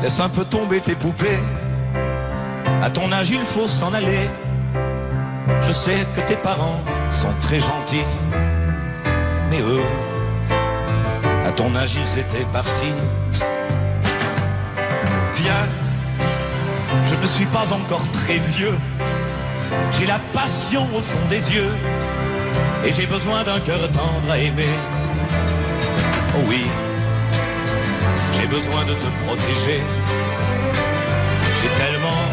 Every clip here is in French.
Laisse un peu tomber tes poupées. À ton âge, il faut s'en aller. Je sais que tes parents sont très gentils, mais eux, à ton âge, ils étaient partis. Viens, je ne suis pas encore très vieux. J'ai la passion au fond des yeux et j'ai besoin d'un cœur tendre à aimer. Oh oui, j'ai besoin de te protéger. J'ai tellement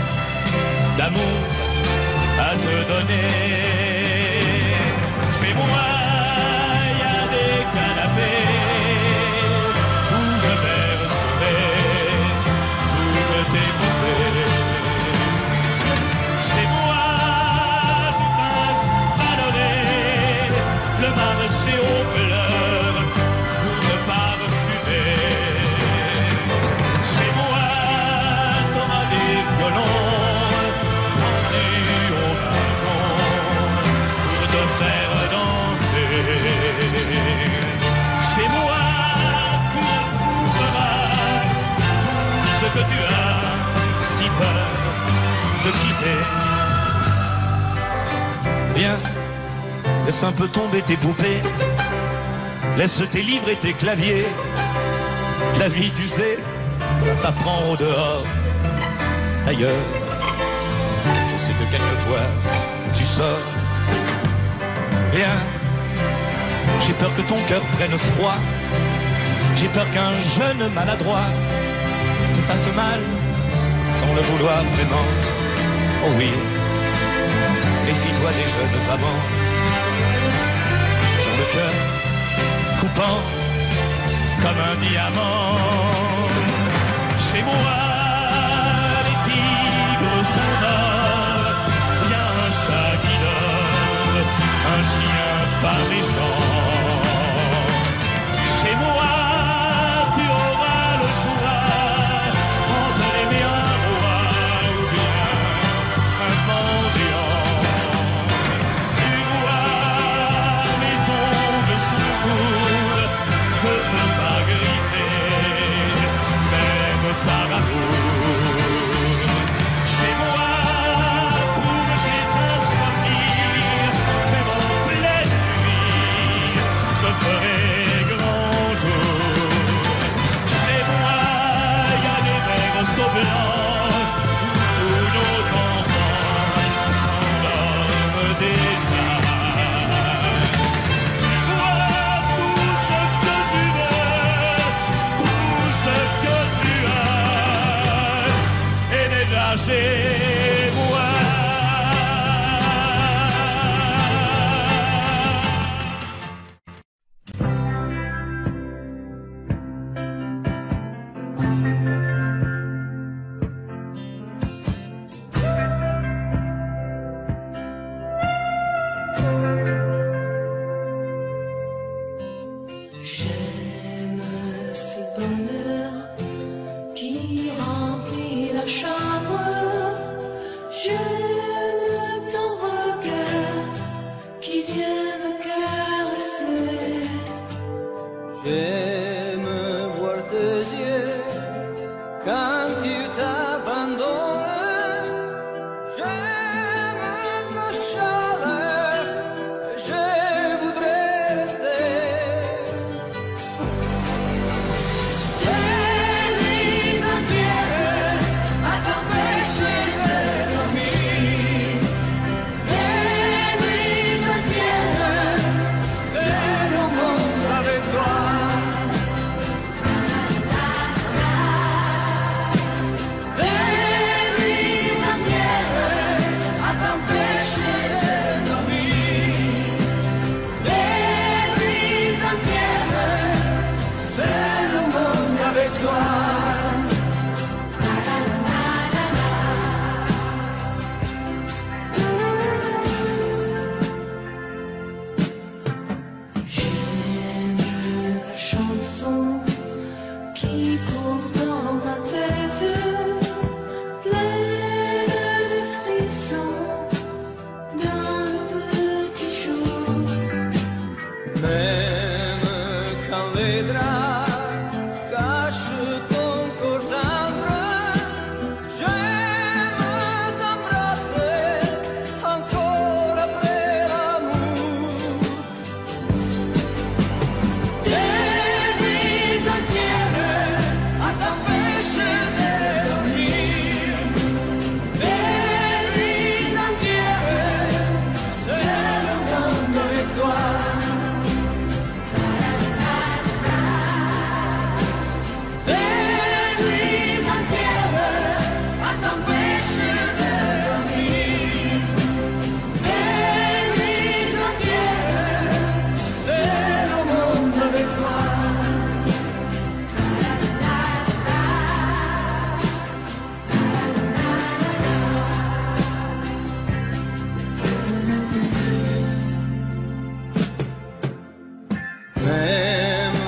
d'amour à te donner. Chez moi, il y a des canapés où je vais recevoir toutes tes poupées. Chez moi, tout installé, le marché aux fleurs pour ne pas refumer. Chez moi, t'auras des violons faire danser. Chez moi, tu retrouveras tout ce que tu as si peur de quitter. Viens, laisse un peu tomber tes poupées, laisse tes livres et tes claviers. La vie, tu sais, ça s'apprend au dehors. Ailleurs, je sais que quelquefois tu sors. Viens, j'ai peur que ton cœur prenne froid. J'ai peur qu'un jeune maladroit te fasse mal sans le vouloir vraiment. Oh oui, méfie-toi des jeunes amants qui ont le cœur coupant comme un diamant. Chez moi, les tigres sont d'or. Il y a un chat qui dort, un chien pas méchant. Chez moi, tu auras le choix entre aimer un roi ou bien un mendiant. Tu vois, mes ongles sont courts, je peux pas griffer, même par amour. Chez moi, pour tes insomnies, même en pleine nuit, Même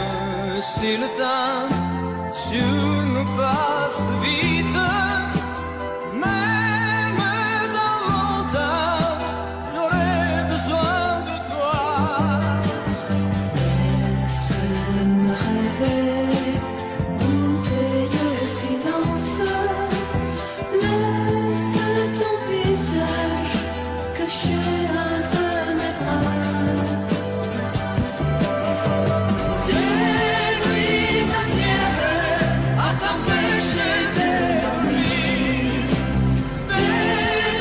si le temps sur nous passe vite, même dans longtemps, j'aurai besoin de toi. Laisse-moi rêver, goûter le silence. Laisse ton visage caché entre mes bras. Des nuits entières à t'empêcher de dormir. Des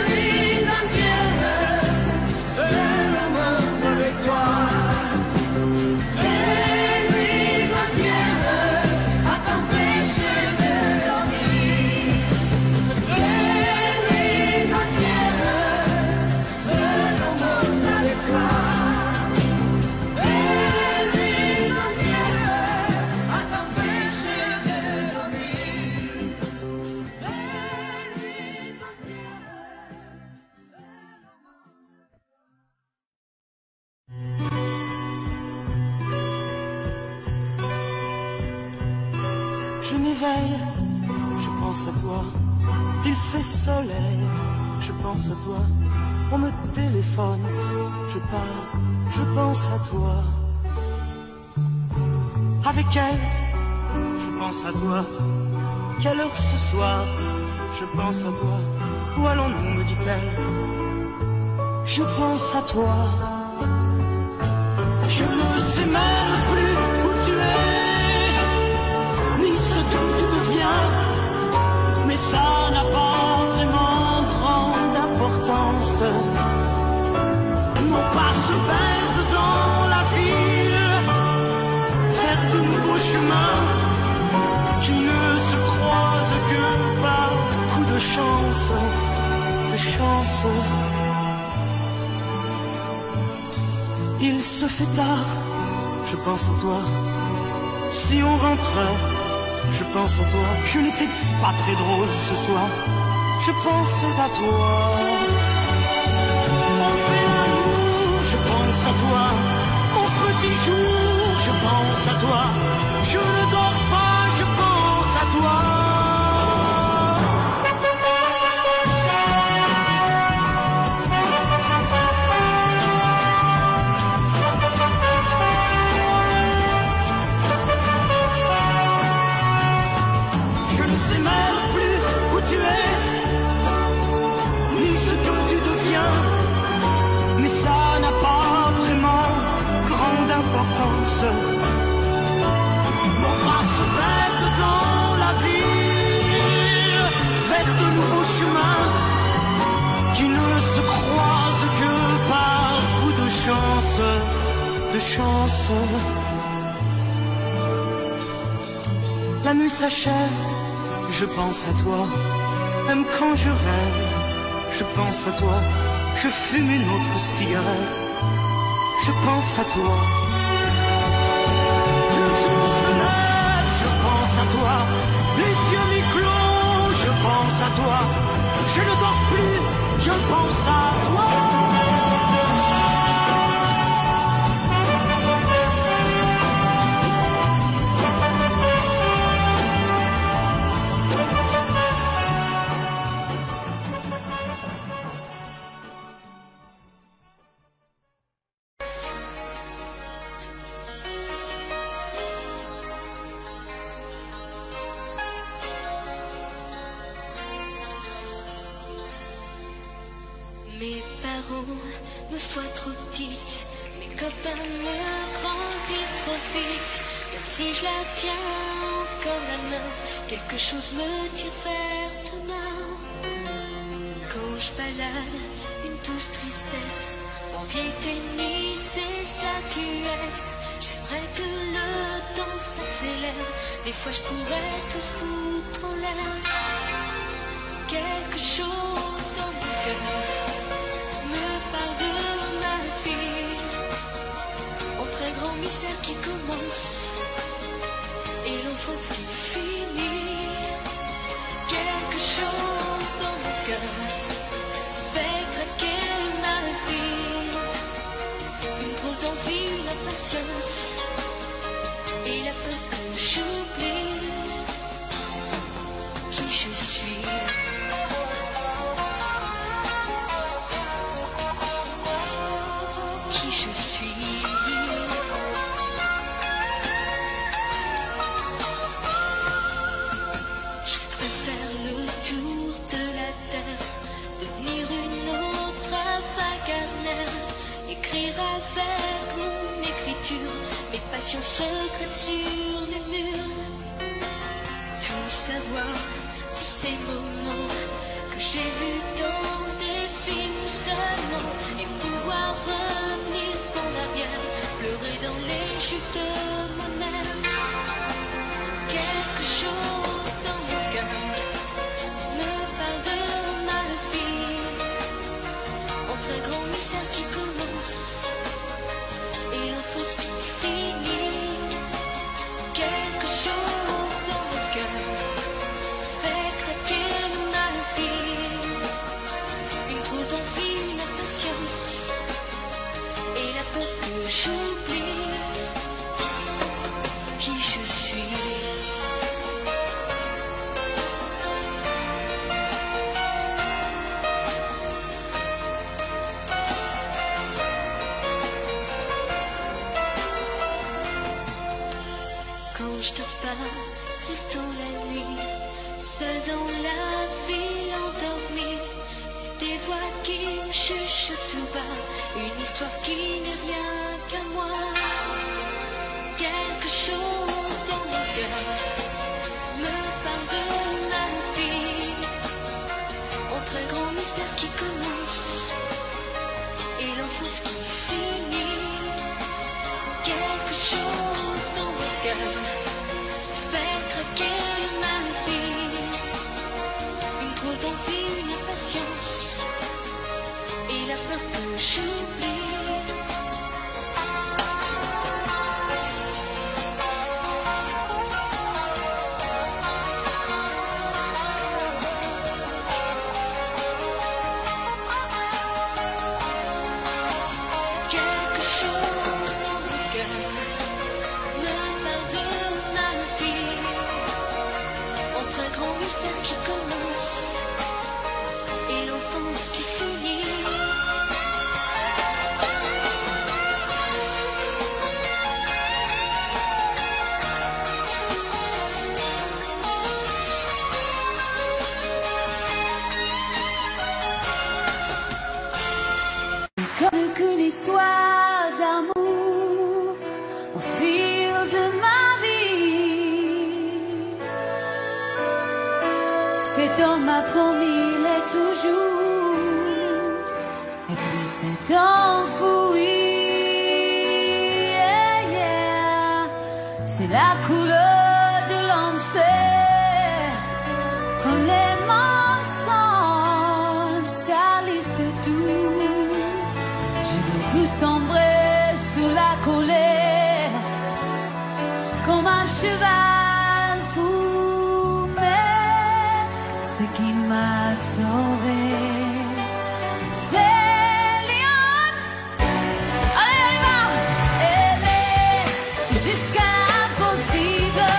nuits entières seul au monde avec toi. Des nuits entières à t'empêcher de dormir. Des nuits entières seul au monde avec toi. Des nuits entières à t'empêcher de dormir. Des nuits Je m'éveille, je pense à toi. Il fait soleil, je pense à toi. On me téléphone, je parle, je pense à toi. Avec elle, je pense à toi. Quelle heure ce soir, je pense à toi. Où allons-nous, me dit-elle. Je pense à toi. Je ne sais même plus où tu es, ni ce que tu deviens, mais ça n'a pas vraiment grande importance. Non pas se perdre dans la ville, faire de nouveaux chemins qui ne se croisent que par coup de chance, de chance. Il se fait tard, je pense à toi. Si on rentrait, je pense à toi. Je n'étais pas très drôle ce soir, je pensais à toi. On fait l'amour, je pense à toi. Au petit jour, je pense à toi. Je ne dors pas, je pense à toi. Je ne sais même plus où tu es, ni ce que tu deviens, mais ça n'a pas vraiment grande importance. Non pas se perdre dans la ville, vers de nouveaux chemins qui ne se croisent que par coup de chance, de chance. La nuit s'achève, je pense à toi. Même quand je rêve, je pense à toi. Je fume une autre cigarette, je pense à toi. Le jour se lève, je pense à toi. Les yeux mi-clos, je pense à toi. Je ne dors plus, je pense à toi. Mes parents me voient trop petite, mes copains me grandissent trop vite. Même si je la tiens encore la main, quelque chose me tire vers demain. Quand je balade une douce tristesse, en vieille tennis et sa QS, j'aimerais que le temps s'accélère. Des fois je pourrais tout foutre en l'air. Quelque chose dans mon cœur me parle de ma fille, entre un grand mystère qui commence et l'enfance qui finit. Quelque chose dans mon cœur fait craquer ma vie, une drôle d'envie, la patience Et la peur que j'oublie qui je suis. Qui je suis. Je voudrais faire le tour de la terre, devenir une autre Wagner, écrire avec mon écriture mes passions secrètes sur les murs, tout savoir, tous ces moments que j'ai vus dans des films seulement, et pouvoir revenir en arrière, pleurer dans les chutes de ma mère. Quelque chose dans mon cœur me parle de ma vie, entre un grand mystère qui commence et l'enfance qui finit. Quelque chose dans mon cœur fait craquer ma vie, une trop d'envie, une impatience et la peur que j'oublie qui je suis. Quand je dors pas, c'est dans la nuit, seul dans la ville endormie, des voix qui me chuchotent tout bas, une histoire qui n'est rien qu'à moi. Quelque chose dans mon cœur me parle de ma vie, entre un grand mystère qui commence et l'enfance qui finit. Quelque chose dans mon cœur fait craquer ma vie, une trop d'envie, une impatience et la peur que j'oublie. Quelque chose dans mon cœur me parle de ma vie, entre un grand mystère qui commence et l'enfance qui finit. Comme qu'une histoire d'amour au fil de ma vie. Cet homme m'a promis l'est toujours, et puis s'est enfoui. Yeah, yeah. C'est la couleur de l'enfer, comme les mensonges salissent tout. Je veux plus sombrer sous la colère, comme un cheval fou, mais ce qui m'a sauvé, c'est Léon. Allez, on y va. Aimer jusqu'à l'impossible,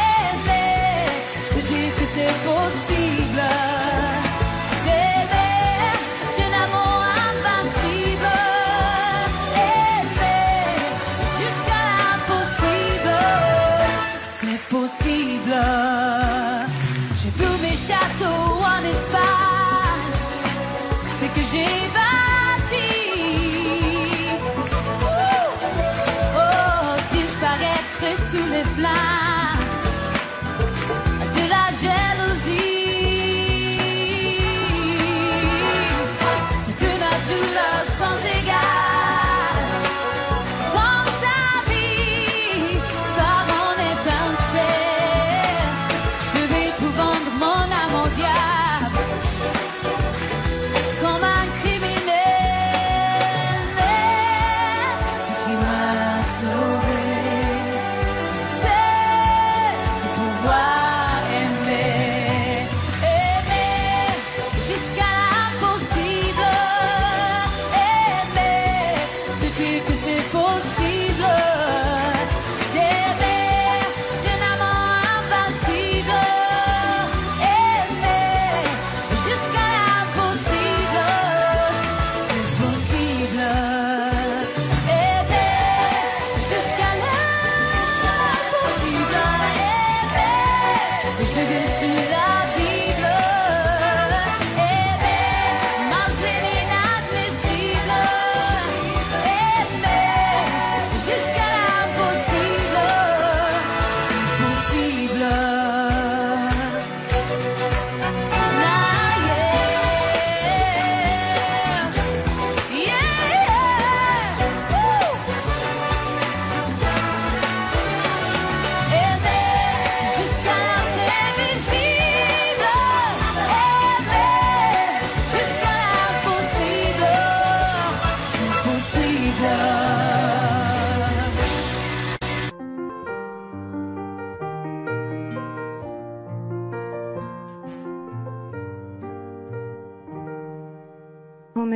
aimer, se dire que c'est possible. D'aimer d'un amour invincible, aimer jusqu'à l'impossible.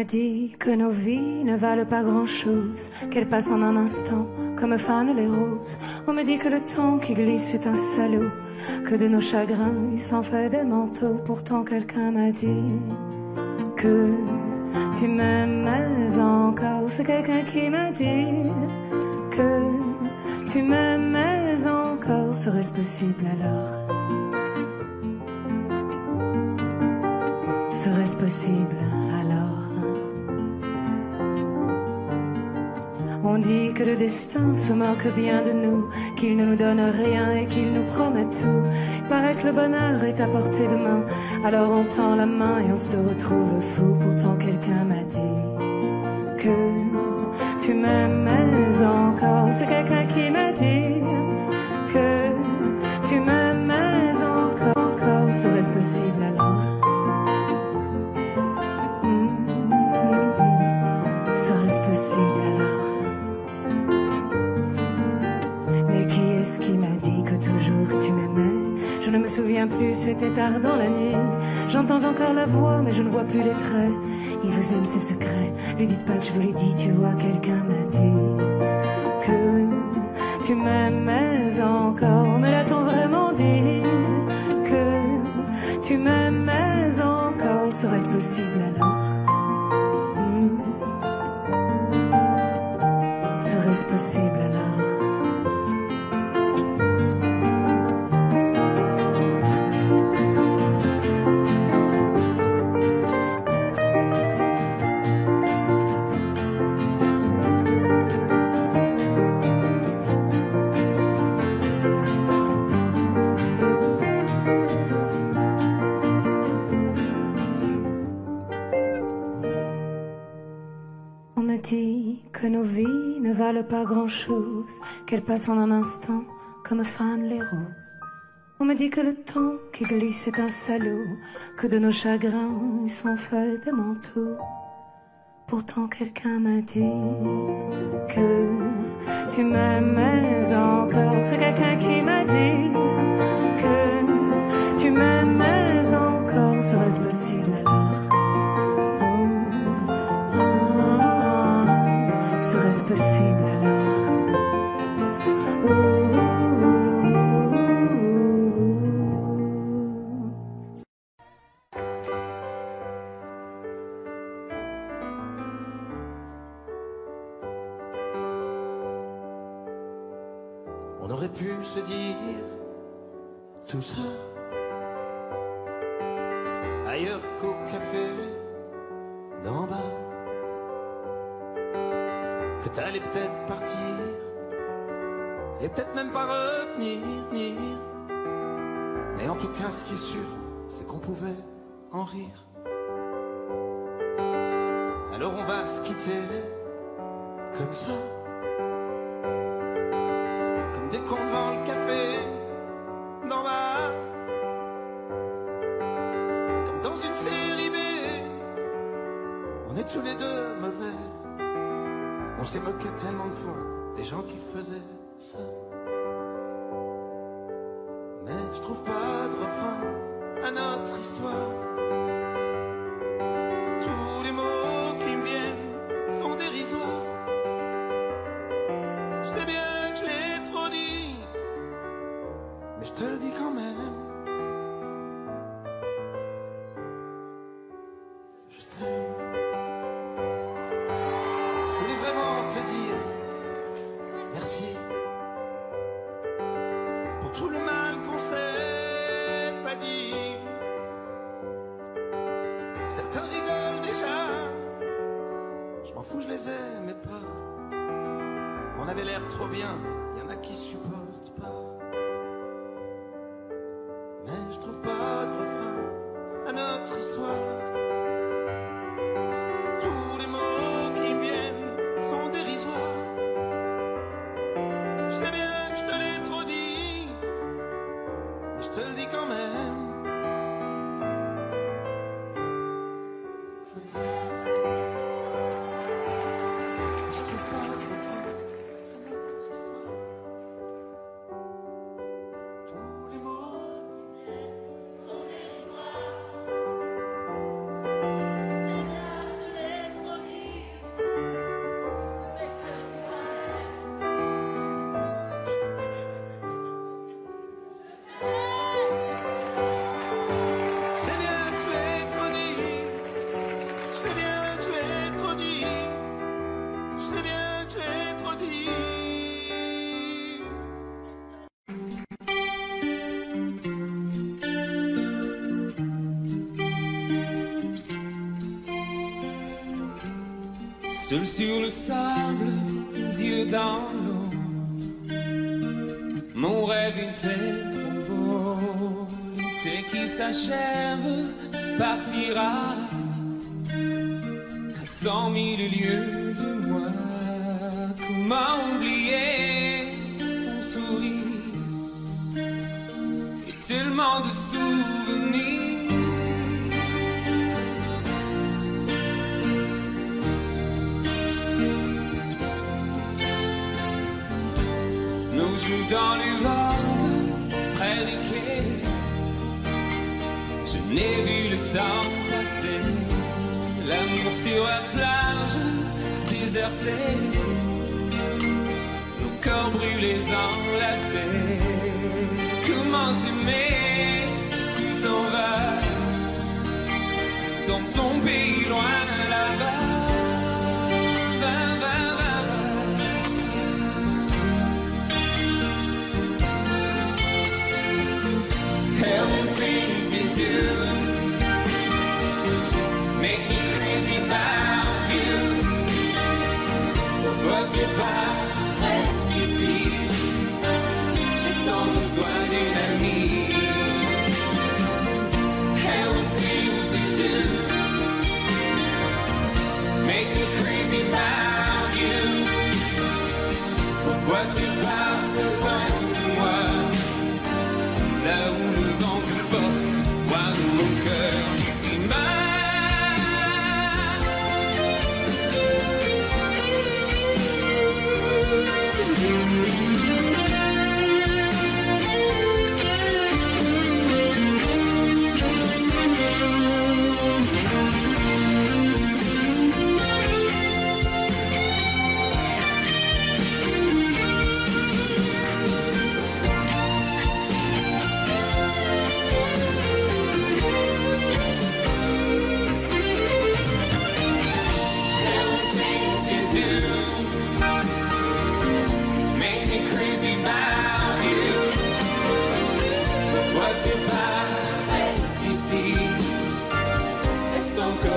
dit que nos vies ne valent pas grand-chose, qu'elles passent en un instant comme fanent les roses. On me dit que le temps qui glisse est un salaud, que de nos chagrins il s'en fait des manteaux. Pourtant quelqu'un m'a dit que tu m'aimais encore. C'est quelqu'un qui m'a dit que tu m'aimais encore. Serait-ce possible alors? Serait-ce possible alors? On dit que le destin se moque bien de nous, qu'il ne nous donne rien et qu'il nous promet tout. Il paraît que le bonheur est à portée de main, alors on tend la main et on se retrouve fou. Pourtant quelqu'un m'a dit que tu m'aimais encore. C'est quelqu'un qui m'a dit que tu m'aimais encore. Serait-ce possible alors? Serait-ce possible alors? Mais qui est-ce qui m'a dit que toujours tu m'aimais? Je ne me souviens plus, c'était tard dans la nuit. J'entends encore la voix, mais je ne vois plus les traits. Il vous aime ses secrets, lui dites pas que je vous l'ai dit. Tu vois, quelqu'un m'a dit que tu m'aimais encore. Mais l'a-t-on vraiment dit que tu m'aimais encore? Serait-ce possible alors? Serait-ce possible alors? On me dit que nos vies ne valent pas grand-chose, qu'elles passent en un instant comme fanent les roses. On me dit que le temps qui glisse est un salaud, que de nos chagrins ils sont faits des manteaux. Pourtant quelqu'un m'a dit que tu m'aimais encore. C'est quelqu'un qui m'a dit que tu m'aimais encore. Serait-ce possible alors? Serait-ce possible alors? On aurait pu se dire tout ça ailleurs qu'au café d'en bas, que t'allais peut-être partir et peut-être même pas revenir. Mais en tout cas ce qui est sûr, c'est qu'on pouvait en rire. Alors on va se quitter comme ça, comme des cons devant le café d'en bas, comme dans une série B. On est tous les deux mauvais. On s'est moqué tellement de fois des gens qui faisaient ça. Mais je trouve pas de refrain à notre histoire. Tous les mots qui me viennent sont dérisoires. Je sais bien que je l'ai trop dit, mais je te le dis quand même. Je t'aime. Je voulais vraiment te dire merci pour tout le mal qu'on s'est pas dit. Certains rigolent déjà, je m'en fous, je les aimais pas. On avait l'air trop bien, y en a qui supportent pas. Mais je trouve pas de refrain à notre histoire. Tous les mots qui me viennent sont dérisoires. Je sais bien que je te l'ai trop dit, mais je te le dis quand même. Je t'aime. Je trouve pas de refrain à notre histoire. Seul sur le sable, les yeux dans l'eau, mon rêve était trop beau. L'été qui s'achève partira à 100 000 lieues de moi. Comment oublier ton sourire et tellement de souvenirs. Nos joues dans les vagues, près des quais, je n'ai vu le temps passer. L'amour sur la plage, désertée, nos corps brûlés enlacés. Comment t'aimer si tu t'en vas dans ton pays loin là-bas? Hell and things you do make me crazy about you. Pourquoi tu pars, reste ici, j'ai tant besoin d'une amie. Hell and things you do make me crazy about you. Pourquoi tu pars si loin de moi? Là où le vent te porte, moi de mon cœur qui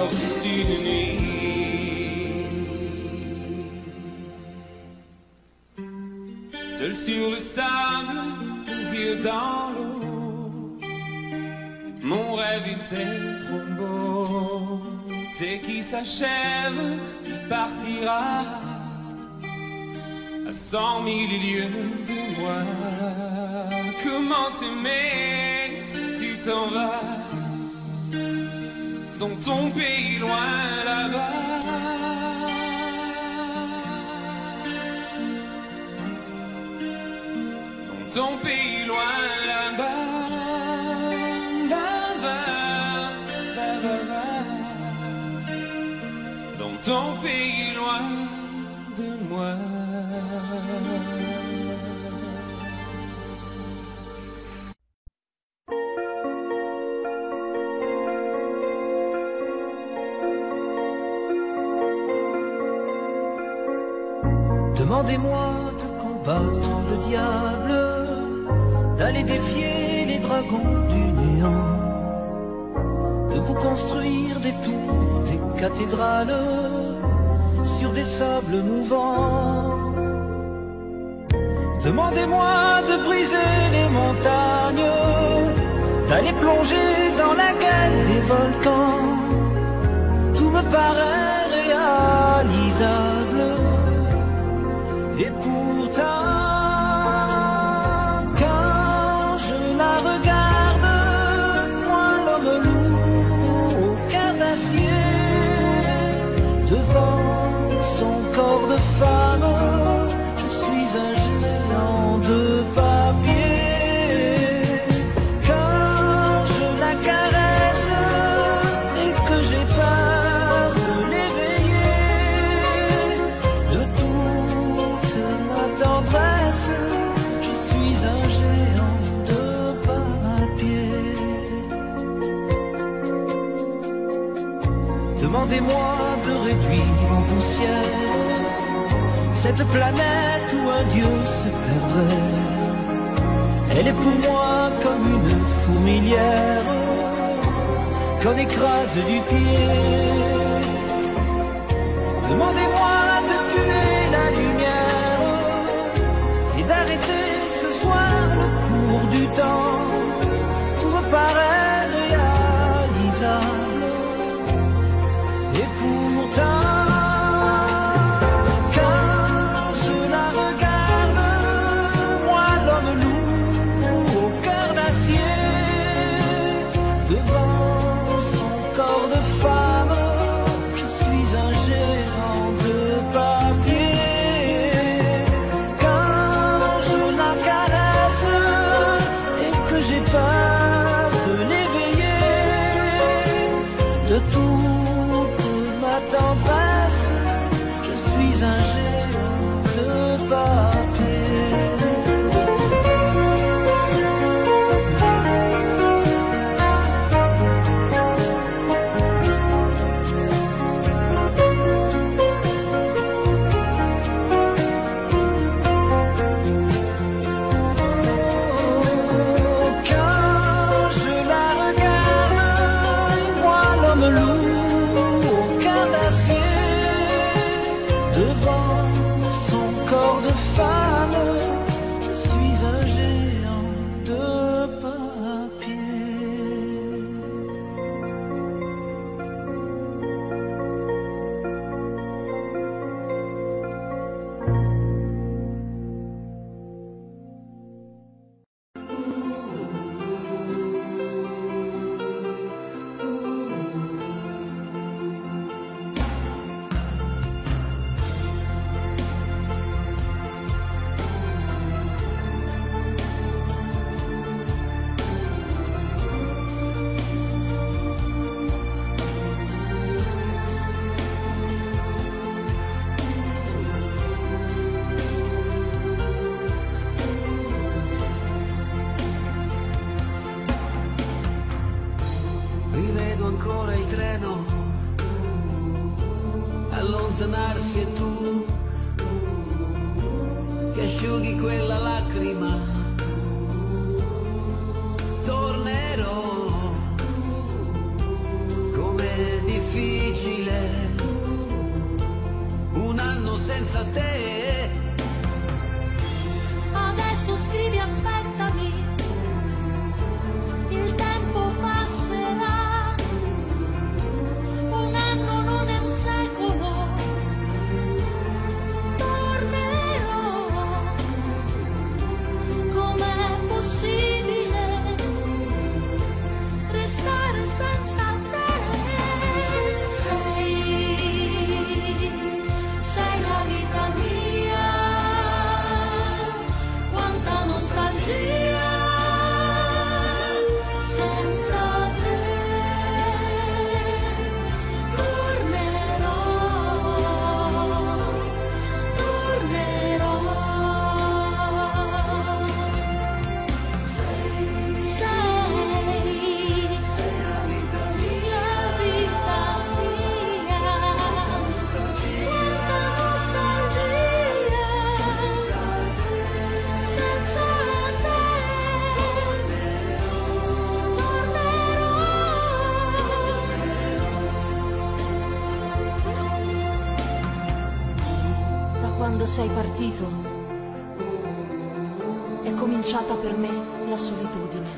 juste une nuit. Seul sur le sable, les yeux dans l'eau, mon rêve était trop beau. L'été qui s'achève partira à 100 000 lieues de moi. Comment t'aimer si tu t'en vas dans ton pays loin là-bas? Dans ton pays loin là-bas, là-bas, là-bas, dans ton pays loin de moi. Demandez-moi de combattre le diable, d'aller défier les dragons du néant, de vous construire des tours, des cathédrales sur des sables mouvants. Demandez-moi de briser les montagnes, d'aller plonger dans la gueule des volcans. Tout me paraît réalisable. Et pourtant, quand je la regarde, moi l'homme lourd au cœur d'acier, devant son corps de femme, je suis un géant de papier. Quand je la caresse et que j'ai peur de l'éveiller, de toute ma tendresse, je suis un géant de papier. Demandez-moi de réduire en poussière cette planète où un dieu se perdrait. Elle est pour moi comme une fourmilière qu'on écrase du pied. Demandez-moi de tuer la lumière et d'arrêter ce soir le cours du temps. Tout me paraît réalisable et pourtant allontanarsi e tu che asciughi quella lacrima. Tornerò, com'è difficile un anno senza te. Adesso scrivi aspettami, il tempo passerà, un anno non è un secolo, tornerò, com'è possibile restare senza te? Sei la vita mia, quanta nostalgia, senza te tornerò, tornerò. Sei la vita mia, quanta nostalgia, senza te tornerò. Da quando sei partito è cominciata per me la solitudine.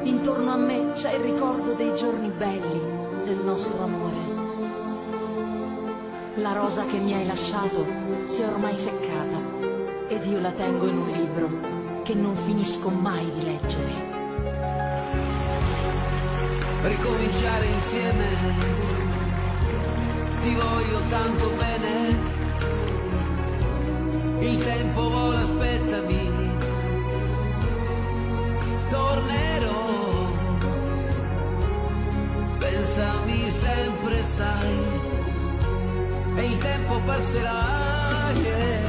Intorno a me c'è il ricordo dei giorni belli del nostro amore. La rosa che mi hai lasciato si è ormai seccata ed io la tengo in un libro che non finisco mai di leggere. Ricominciare insieme, ti voglio tanto bene. Il tempo vola, aspettami, tornerò. Pensami sempre, sai, e il tempo passerà. Yeah.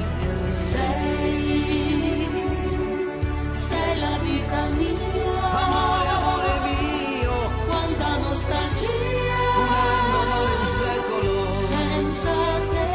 Sei la vita mia, Amore, amore mio, quanta nostalgia, un anno non è un secolo, senza te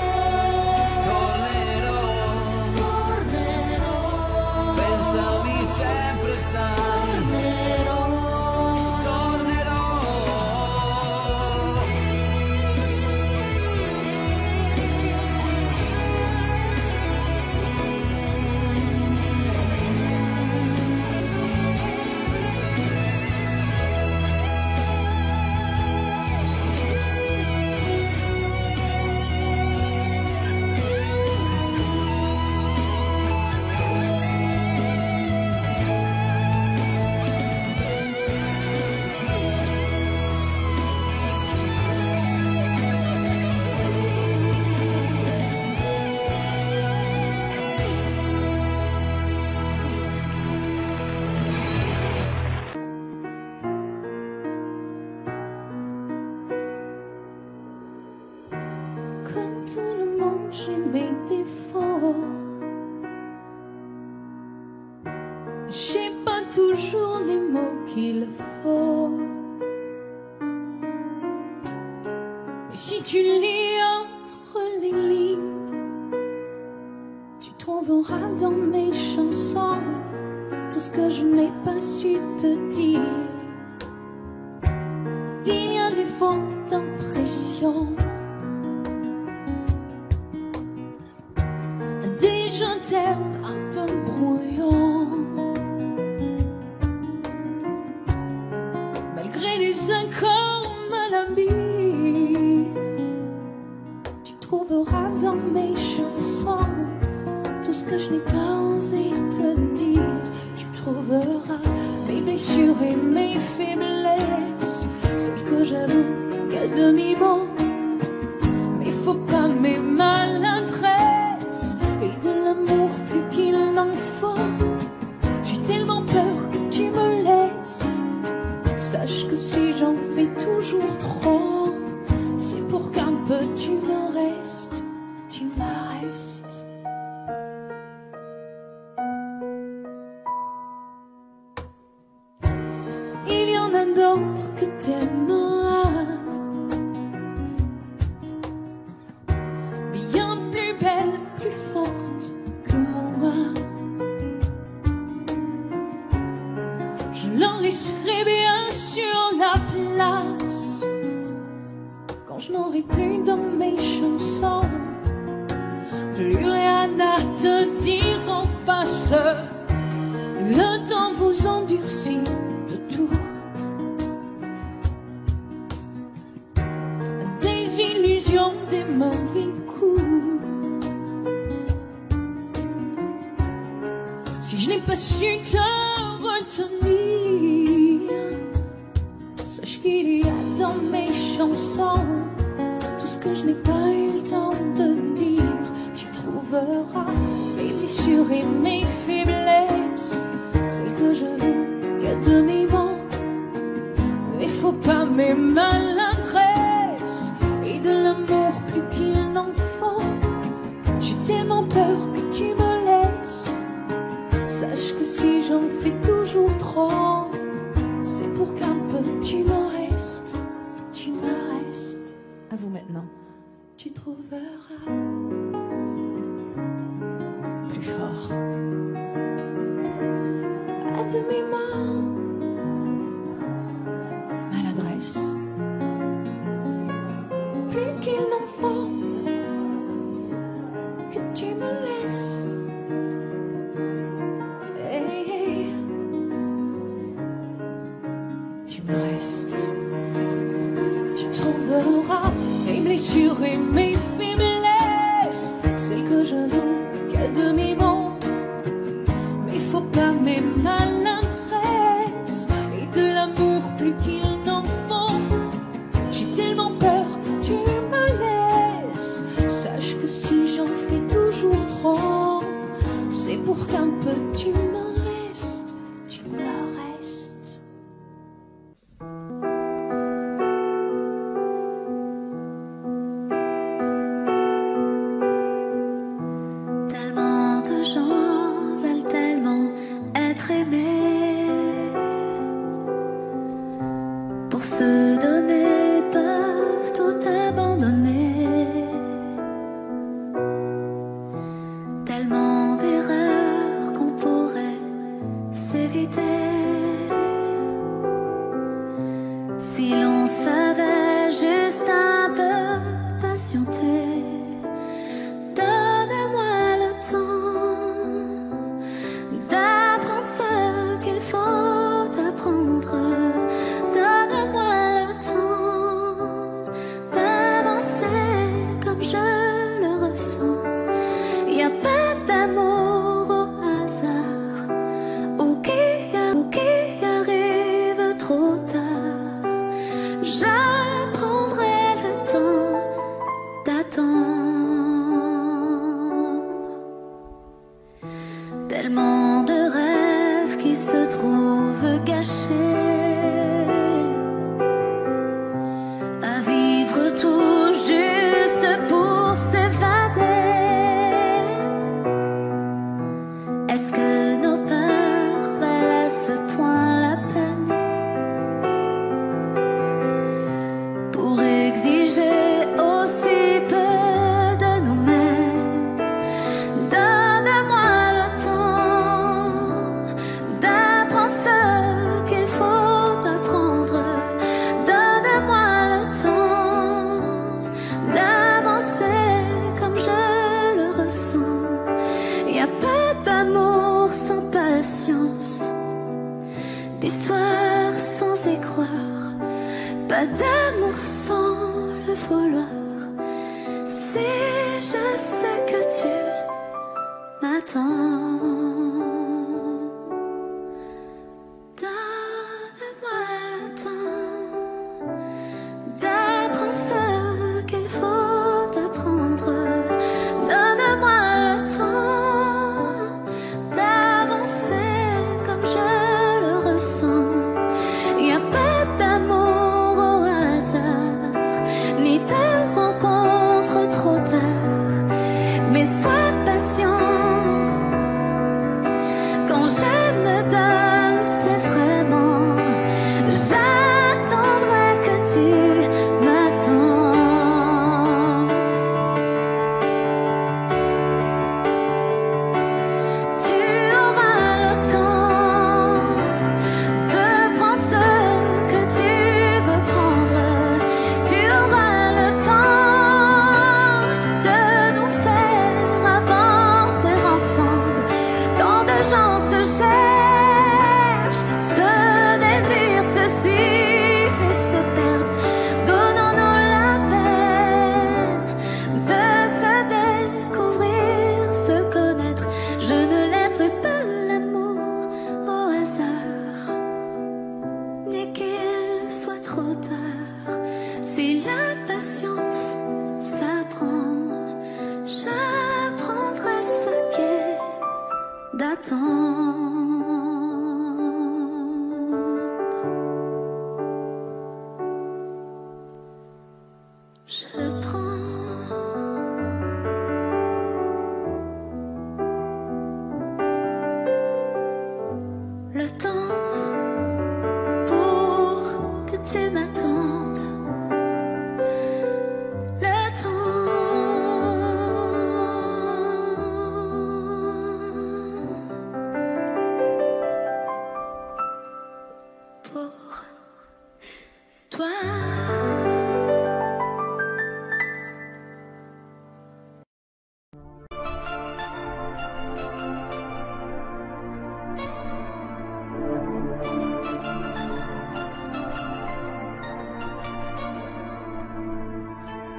défaut. J'ai pas toujours les mots qu'il faut. Mais si tu lis entre les lignes, tu trouveras dans mes chansons tout ce que je n'ai pas su te dire. Il y a des fonds d'impression, des je t'aime un peu brouillons, malgré des accords mal amis. Tu trouveras dans mes chansons tout ce que je n'ai pas osé te dire. Tu trouveras mes blessures et mes faiblesses, celles que j'avoue qu'à demi-mot. Mais faut pas mes maladresses et de l'amour plus qu'il n'en faut. J'ai tellement peur que tu me laisses. Sache que si j'en fais toujours trop, c'est pour qu'un peu tu me restes, tu me restes. Il y en a d'autres que t'aimeras, bien plus belle, plus forte que moi. Je leur laisserai bien sûr la place quand je n'aurai plus dans mes chansons plus rien à te dire en face. Le temps vous endurcit de tout, des illusions, des mauvais coups. Si je n'ai pas su te retenir, sache qu'il y a dans mes chansons tout ce que je n'ai pas eu le temps de dire. Tu trouveras mes blessures et mes faiblesses, celles que je veux qu'à demi-mot. Mais faut pas mes maladresses et de l'amour plus qu'il n'en faut. J'ai tellement peur que tu me laisses. Sache que si j'en fais toujours trop, c'est pour qu'un peu tu me restes, tu me restes. À vous maintenant. Tu trouveras plus fort à demi-mot, maladresse plus qu'il n'en faut, que tu me laisses. Hey, hey. Tu me restes. Tu trouveras mes blessures et mes faiblesses, celles que je veux qu'à demi-mot. Mais faut pas mes maladresses et de l'amour plus qu'il n'en faut. J'ai tellement peur que tu me laisses. Sache que si j'en fais toujours trop, c'est pour qu'un peu tu me restes, tu me restes. Tellement de gens veulent tellement être aimés, pour se donner peuvent tout abandonner. Tellement d'erreurs qu'on pourrait s'éviter si l'on savait juste un peu patienter. Donne-moi le temps d'apprendre ce qu'il faut apprendre. Donne-moi le temps d'avancer comme je le ressens. Y a pas d'amour au hasard ou qui arrive trop tard. Je prendrai le temps d'attendre. Tellement de rêves qui se trouvent gâchés, à vivre tout juste pour s'évader. patience, d'histoire sans y croire, pas d'amour sans le vouloir. Si je sais que tu m'attends, donne-moi le temps d'apprendre ce qu'il faut apprendre. Donne-moi le temps d'avancer comme je le ressens. Y a pas d'amour au hasard, ni de rencontre trop tard. Mais sois patient, quand je me donne, c'est vraiment. J'attendrai que tu m'attendes. Tu auras le temps de prendre ce que tu veux prendre. Tu auras le temps de nous faire avancer ensemble. Tant de gens se cherchent, se désirent, se suivent et se perdent. Donnons-nous la peine de se découvrir, se connaître. Je ne laisserai pas l'amour au hasard, ni qu'il soit trop tard. Si la patience s'apprend, j'apprendrai ce qu'est d'attendre. Je prends le temps pour que tu m'attendes. Le temps pour toi.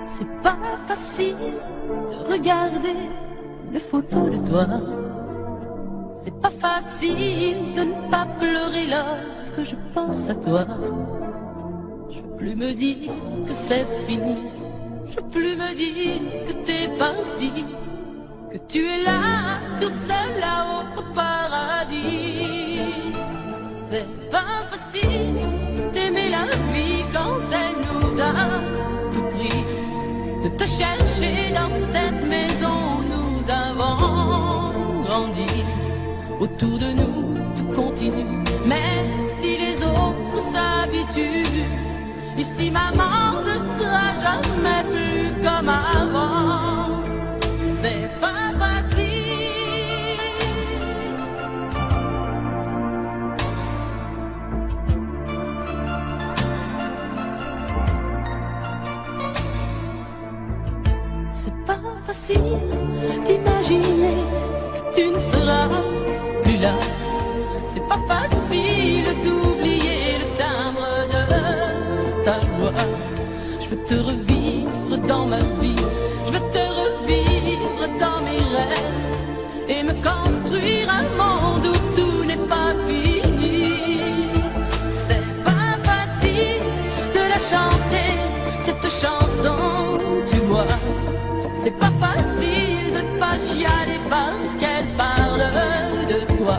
C'est pas facile de regarder une photo de toi. C'est pas facile de ne pas pleurer lorsque je pense à toi. Je veux plus me dire que c'est fini. Je veux plus me dire que t'es parti, que tu es là, tout seul là-haut au paradis. C'est pas facile d'aimer la vie quand elle nous a tout pris, de te chercher dans cette maison où nous avons grandi. Autour de nous, tout continue, mais si les autres s'habituent, ici maman ne sera jamais plus comme avant. C'est pas facile. C'est pas facile d'imaginer que tu ne seras plus là. C'est pas facile d'oublier le timbre de ta voix. Je veux te revivre dans ma vie, je veux te revivre dans mes rêves et me construire un monde où tout n'est pas fini. C'est pas facile de la chanter, cette chanson, tu vois. C'est pas facile de ne pas chialer parce qu'elle parle de toi.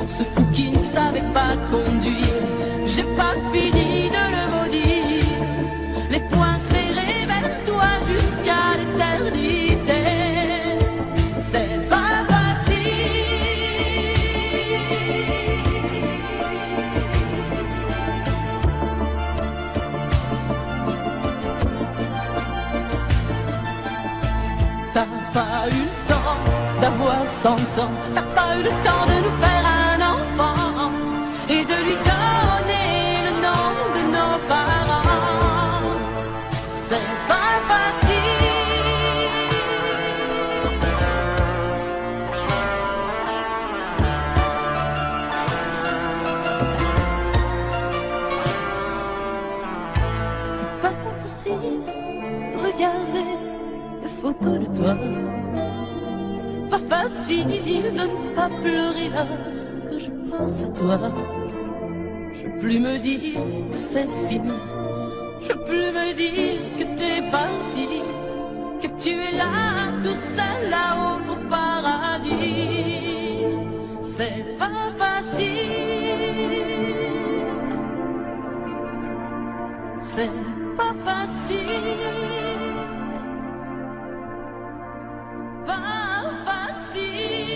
Ce fou qui ne savait pas conduire, j'ai pas fini de le maudire. Les poings serrés vers toi jusqu'à l'éternité. C'est pas facile. T'as pas eu le temps d'avoir 100 ans, t'as pas eu le temps de nous faire un enfant et de lui donner le nom de nos parents. C'est pas facile. pas facile de ne pas pleurer lorsque je pense à toi. Je peux plus me dire que c'est fini, je peux plus me dire que t'es parti, que tu es là, tout seul là-haut au paradis. C'est pas facile, c'est pas facile, pas facile.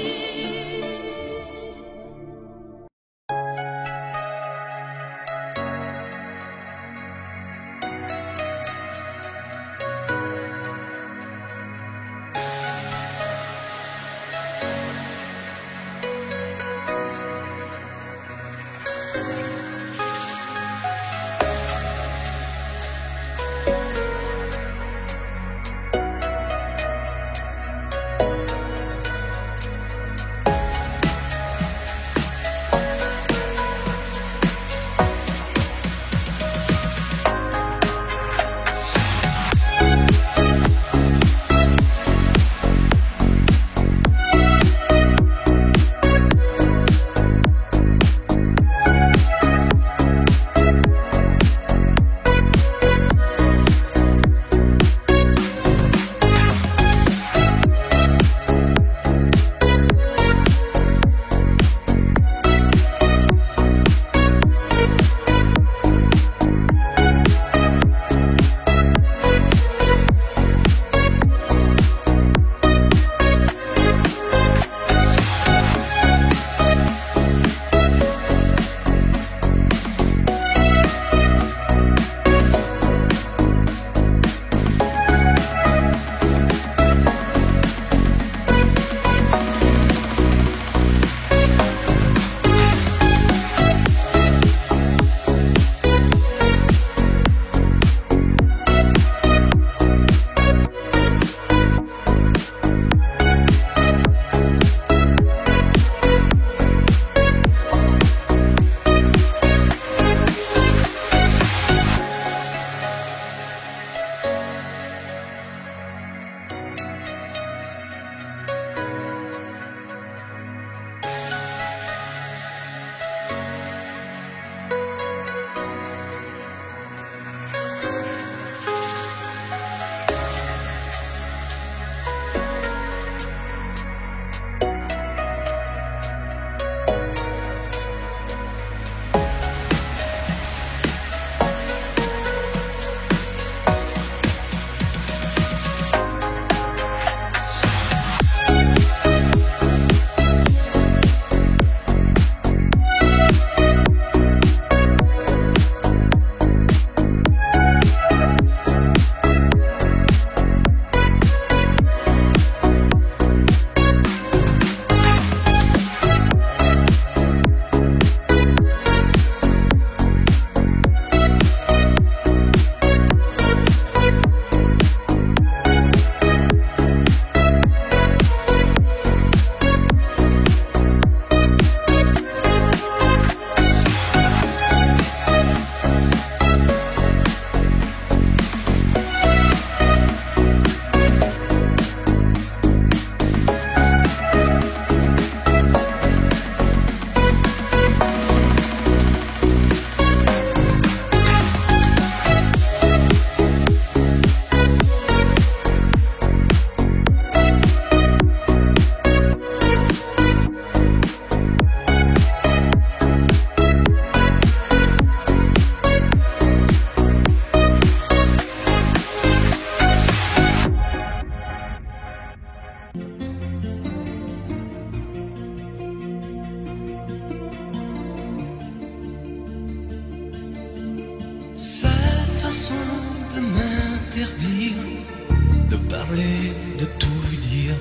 de tout lui dire,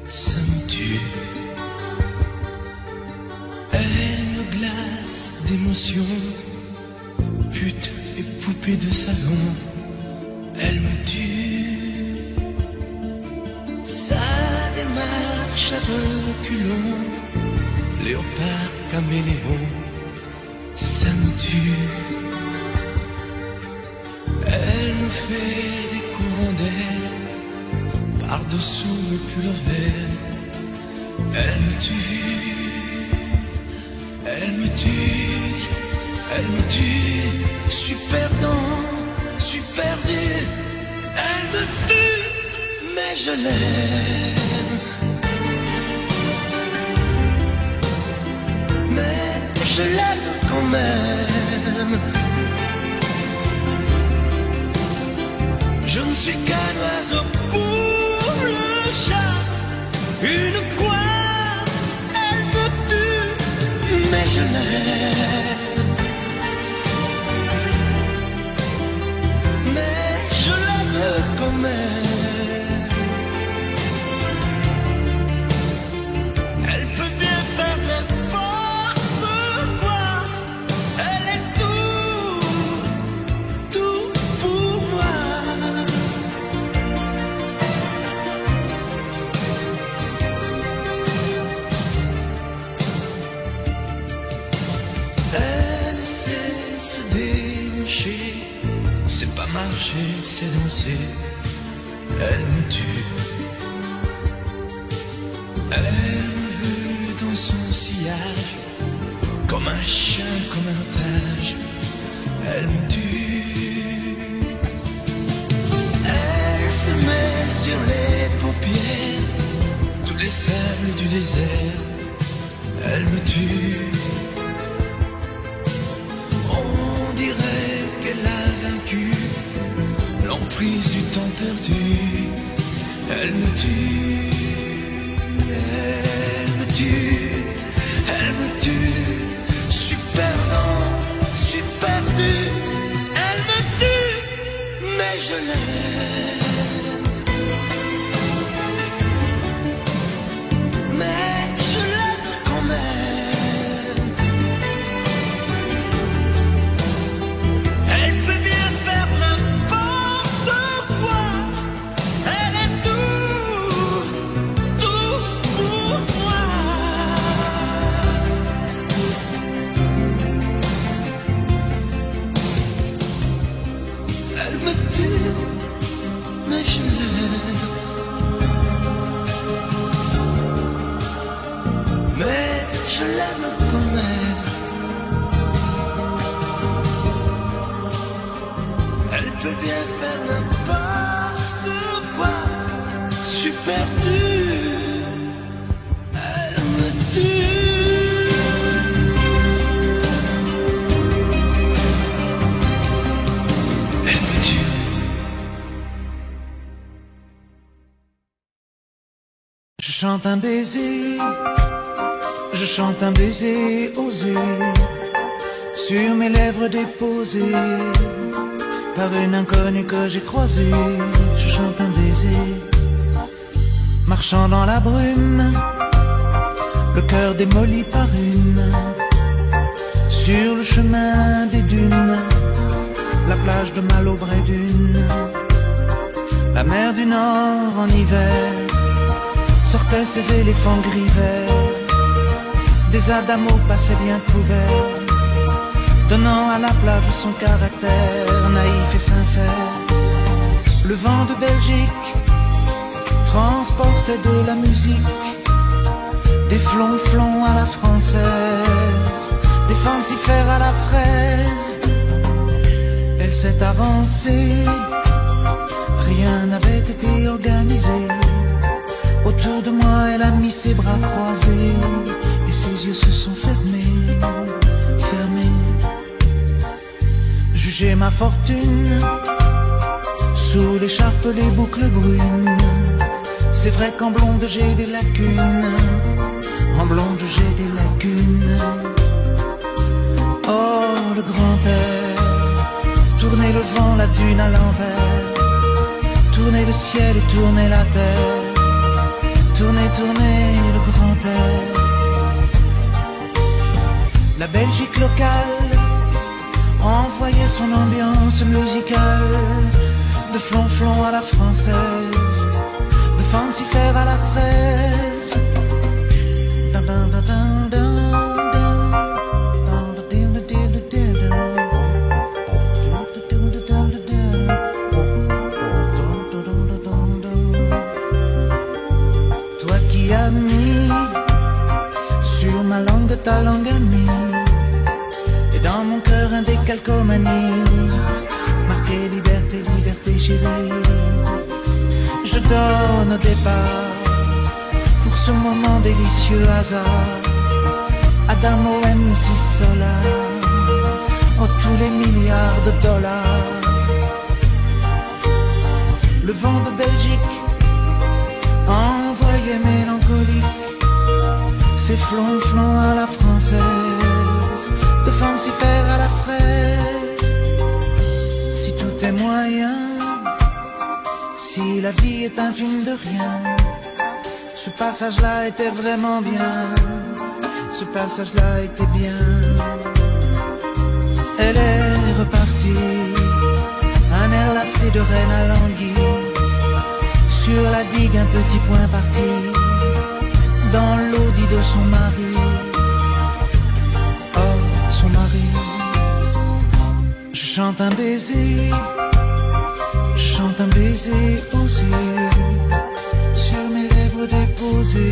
ça me tue. Elle me glace d'émotion, pute et poupée de salon, elle me tue. Sa démarche à reculons, léopard caméléon, ça me tue. Elle me fait des courants d'air par-dessous mes pullovers, Elle me tue, elle me tue, elle me tue. Je suis perdant, je suis perdu. Elle me tue, mais je l'aime. Mais je l'aime quand même. Je ne suis qu'un oiseau pour le chat, une proie, elle me tue, mais je l'aime. Mais je l'aime quand même. Elle peut bien faire n'importe quoi, elle est tout pour moi. Elle sait se déhancher, c'est pas marcher, c'est danser. Elle me tue. Elle me veut dans son sillage, comme un chien, comme un otage. Elle me tue. Elle se met sur les paupières tous les sables du désert. Elle me tue. On dirait qu'elle a vaincu l'emprise du temps perdu. Elle me tue, elle me tue, elle me tue. Je suis perdant, je suis perdu. Elle me tue, mais je l'aime. Mais je l'aime quand même. Elle peut bien faire n'importe quoi. Elle est tout pour moi. Elle me tue, mais je l'aime. Mais je l'aime quand même. Elle peut bien faire n'importe quoi. Je suis perdu. Elle me tue. Elle me tue. Je chante un baiser. Je chante un baiser osé sur mes lèvres déposées par une inconnue que j'ai croisée. Je chante un baiser, marchant dans la brume, le cœur démoli par une, sur le chemin des dunes, la plage de Malaubré d'une, la mer du Nord en hiver sortait ses éléphants gris verts. Des adamos passaient bien couverts, donnant à la plage son caractère naïf et sincère. Le vent de Belgique transportait de la musique, des flonflons à la française, des fancifères à la fraise. Elle s'est avancée, rien n'avait été organisé. Autour de moi, elle a mis ses bras croisés et ses yeux se sont fermés, fermés. Jugez ma fortune sous l'écharpe, les boucles brunes. C'est vrai qu'en blonde j'ai des lacunes, en blonde j'ai des lacunes. Oh, le grand air, tournez le vent, la dune à l'envers, tournez le ciel et tournez la terre. Tournez, tournez le grand air. La Belgique locale envoyait son ambiance musicale, de flonflon à la française, de fancifère à la fraise. Toi qui as mis ma langue de ta langue amie. Et dans mon cœur un décalcomanie, marqué liberté, liberté chérie. Je donne au départ pour ce moment délicieux hasard Adamo MC Solar, en tous les milliards de dollars. Le vent de Belgique envoyé mélancolique, c'est flonflon à la française, de fancifère à la fraise. Si tout est moyen, si la vie est un film de rien, ce passage-là était vraiment bien, ce passage-là était bien. Elle est repartie, un air lassé de reine à l'anguille, sur la digue un petit point parti, dans l'audit de son mari. Oh, son mari. Je chante un baiser, je chante un baiser osé, sur mes lèvres déposées.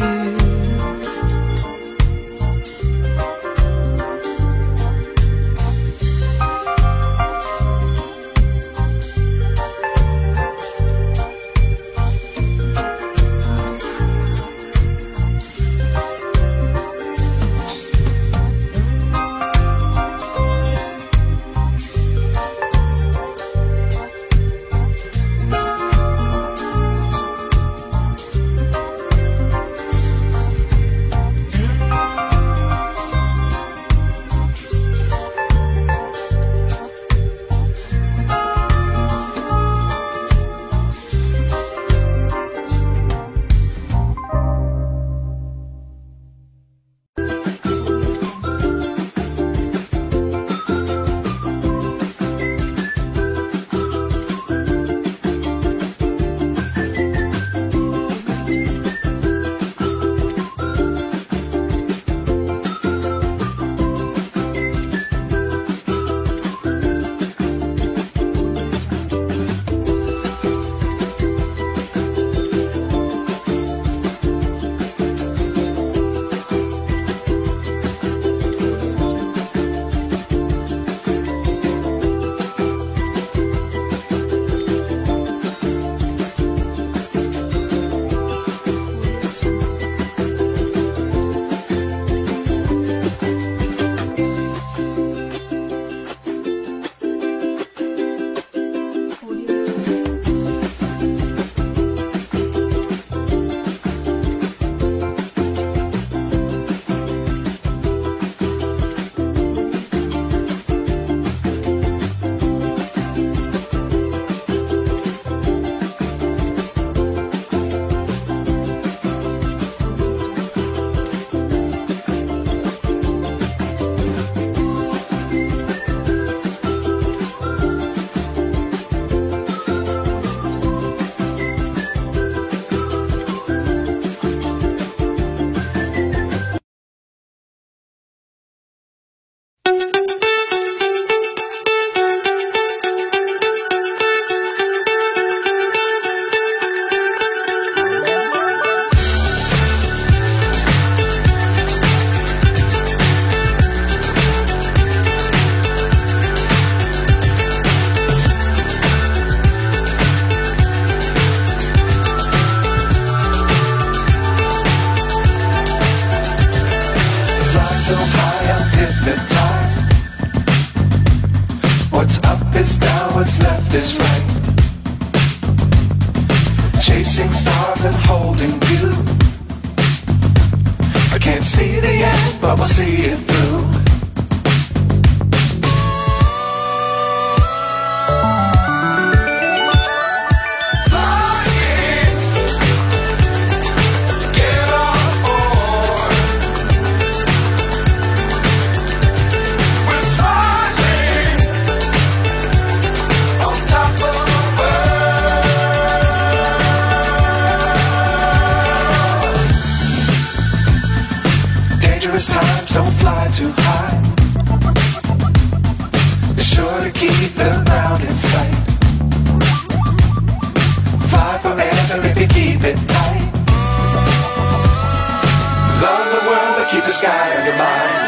keep the sky on your mind.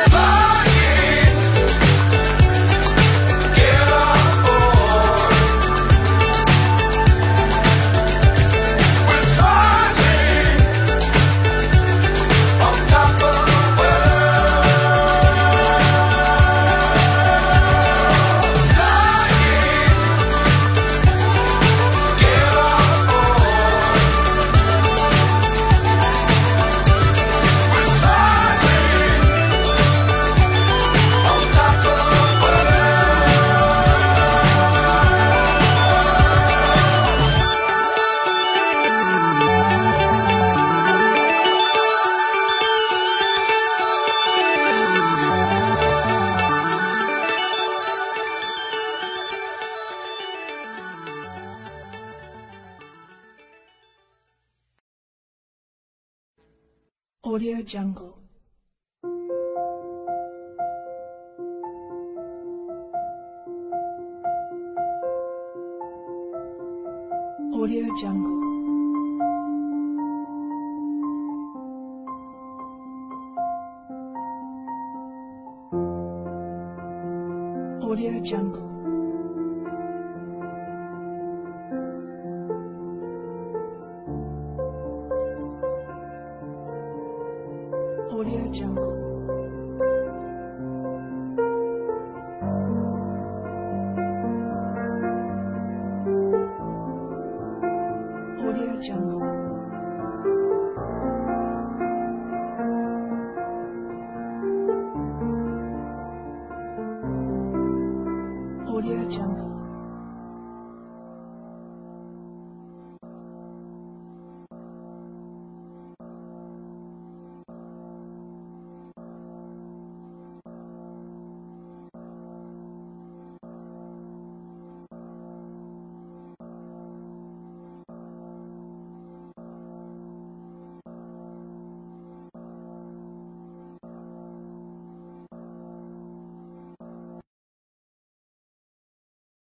Audio Jungle. Audio Jungle. Audio Jungle. Audio Jungle. Audio Jungle. Audio Jungle.